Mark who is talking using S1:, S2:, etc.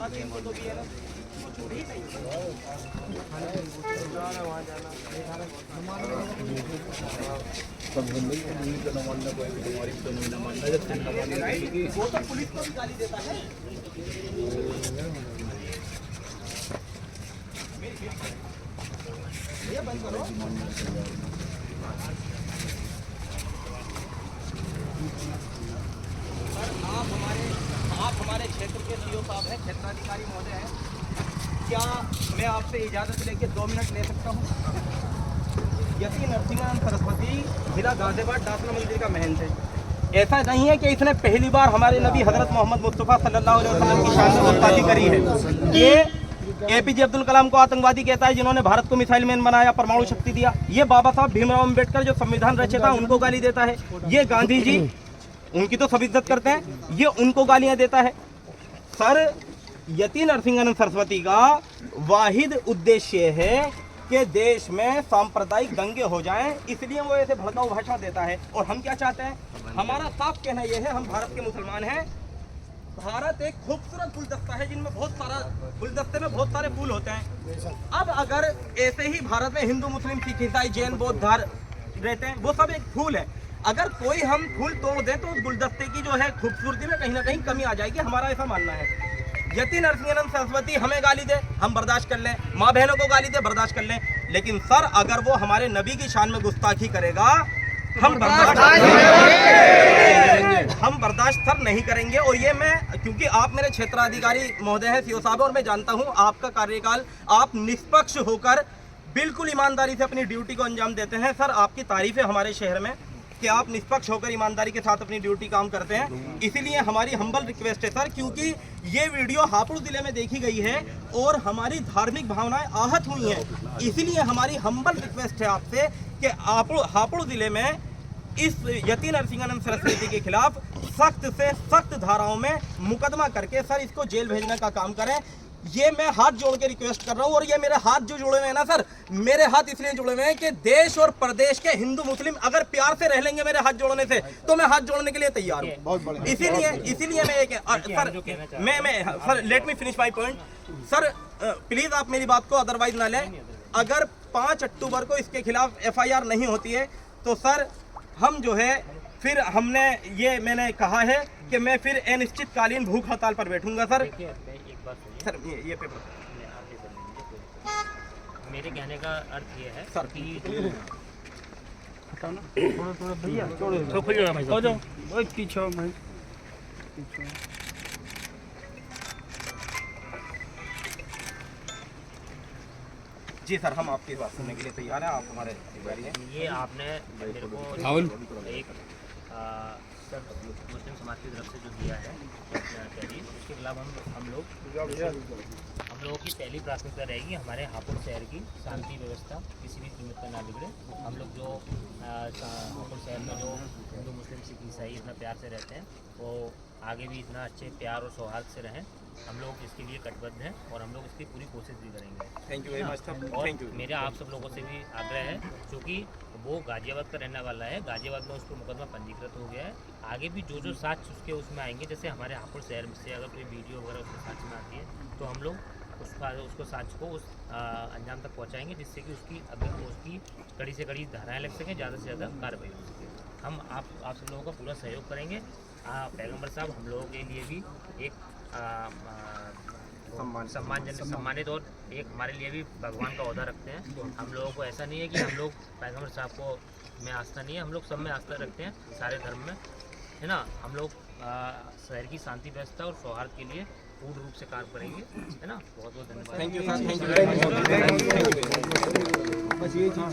S1: सारा दिन तो भी है ना कुछ भी नहीं वो तो पुलिस को भी गाली देता है। ये बंद करो। सर आप हमारे क्षेत्र के सीओ साहब हैं, क्षेत्राधिकारी महोदय हैं, क्या मैं आपसे इजाज़त लेके 2 मिनट ले सकता हूँ? यति नरसिंहानंद सरस्वती जिला गाजियाबाद डासना मंदिर का महंत है। ऐसा नहीं है कि इसने पहली बार हमारे नबी हजरत मोहम्मद मुस्तफ़ा सल्लल्लाहु अलैहि वसल्लम की शान में गुस्ताखी करी है। ये एपीजे अब्दुल कलाम को आतंकवादी कहता है, जिन्होंने भारत को मिसाइल मैन बनाया, परमाणु शक्ति दिया। ये बाबा साहब भीमराव अम्बेडकर जो संविधान रचयिता उनको गाली देता है। ये गांधी जी, उनकी तो सब इज्जत करते हैं, ये उनको गालियां देता है। सर, यति नरसिंहानंद सरस्वती का वाहिद उद्देश्य है कि देश में सांप्रदायिक दंगे हो जाएं, इसलिए वो ऐसे भड़काऊ भाषण देता है। और हम क्या चाहते हैं? हमारा साफ कहना यह है, हम भारत के मुसलमान हैं। भारत एक खूबसूरत गुलदस्ता है जिनमें बहुत सारा गुलदस्ते में बहुत सारे फूल होते हैं। अब अगर ऐसे ही भारत में हिंदू, मुस्लिम, सिख, ईसाई, जैन, बौद्ध रहते हैं, वो सब एक फूल है। अगर कोई हम फूल तोड़ दें तो उस गुलदस्ते की जो है खूबसूरती में कहीं ना कहीं कमी आ जाएगी, हमारा ऐसा मानना है। यति नरसिंहानंद सरस्वती हमें गाली दे, हम बर्दाश्त कर लें, माँ बहनों को गाली दे, बर्दाश्त कर लें, लेकिन सर अगर वो हमारे नबी की शान में गुस्ताखी करेगा, हम बर्दाश्त सर नहीं करेंगे। और ये मैं, क्योंकि आप मेरे क्षेत्राधिकारी महोदय हैं, सीओ साहब, और मैं जानता हूँ आपका कार्यकाल, आप निष्पक्ष होकर बिल्कुल ईमानदारी से अपनी ड्यूटी को अंजाम देते हैं। सर, आपकी तारीफ है हमारे शहर में कि आप निष्पक्ष होकर ईमानदारी के साथ अपनी ड्यूटी काम करते हैं। इसीलिए हमारी हम्बल रिक्वेस्ट है सर, क्योंकि ये वीडियो हापुड़ जिले में देखी गई है और हमारी धार्मिक भावनाएं आहत हुई हैं। इसीलिए हमारी हम्बल रिक्वेस्ट है आपसे कि हापुड़ जिले में इस यति नरसिंहानंद सरस्वती के खिलाफ सख्त से सख्त धाराओं में मुकदमा करके सर इसको जेल भेजने का काम करें। ये मैं हाथ जोड़ के रिक्वेस्ट कर रहा हूँ। और ये मेरे हाथ जो जुड़े हुए हैं ना सर, मेरे हाथ इसलिए जुड़े हुए हैं कि देश और प्रदेश के हिंदू मुस्लिम अगर प्यार से रह लेंगे मेरे हाथ जोड़ने से, तो मैं हाथ जोड़ने के लिए तैयार हूँ। इसीलिए मैं एक सर, मैं sir let me finish my point. Sir please आप मेरी बात को अदरवाइज ना लें। अगर 5 अक्टूबर को इसके खिलाफ FIR नहीं होती है तो सर हम जो है फिर मैंने कहा है कि मैं फिर अनिश्चितकालीन भूख हड़ताल पर बैठूंगा। सर ये पेपर
S2: मेरे कहने का अर्थ ये है
S1: सर
S2: कि
S3: थोड़ा भैया
S2: तो खुल जाओ भाई,
S3: हो जाओ, ओए पीछे भाई, पीछे।
S1: जी सर, हम आपकी बात सुनने के लिए तैयार हैं, आप हमारे अधिकारी हैं।
S2: ये आपने मेरे को एक सर मुस्लिम समाज की तरफ से जो दिया है तहरीर, उसके खिलाफ हम लोगों की पहली प्राथमिकता रहेगी हमारे हापुड़ शहर की शांति व्यवस्था किसी भी कीमत पर ना बिगड़े। हम लोग जो हापुड़ शहर में जो हिंदू, मुस्लिम, सिख, ईसाई इतना प्यार से रहते हैं, वो आगे भी इतना अच्छे प्यार और सौहार्द से रहें। हम लोग इसके लिए कटिबद्ध हैं और हम लोग इसकी पूरी कोशिश भी करेंगे।
S1: Thank you very much sir. Thank you.
S2: मेरा आप सब लोगों से भी आग्रह है, क्योंकि वो गाजियाबाद का रहने वाला है, गाजियाबाद में उसको मुकदमा पंजीकृत हो गया है। आगे भी जो साक्ष्य उसके उसमें आएंगे, जैसे हमारे हापुड़ शहर से अगर कोई वीडियो वगैरह उसके साक्ष्य में आती है तो हम लोग उसको साक्ष्य को उस अंजाम तक पहुँचाएंगे, जिससे कि उसकी कड़ी से कड़ी धाराएँ लग सकें, ज़्यादा से ज़्यादा कार्रवाई हो सके। हम आप सब लोगों का पूरा सहयोग करेंगे। पैगम्बर साहब हम लोगों के लिए भी एक सम्मानित और एक हमारे लिए भी भगवान का ओहदा रखते हैं। हम लोगों को ऐसा नहीं है कि हम लोग पैगम्बर साहब को में आस्था नहीं है, हम लोग सब में आस्था रखते हैं, सारे धर्म में, है ना। हम लोग शहर की शांति व्यवस्था और सौहार्द के लिए पूर्ण रूप से कार्य करेंगे, है ना। बहुत बहुत धन्यवाद।
S1: Thank you sir. Thank you.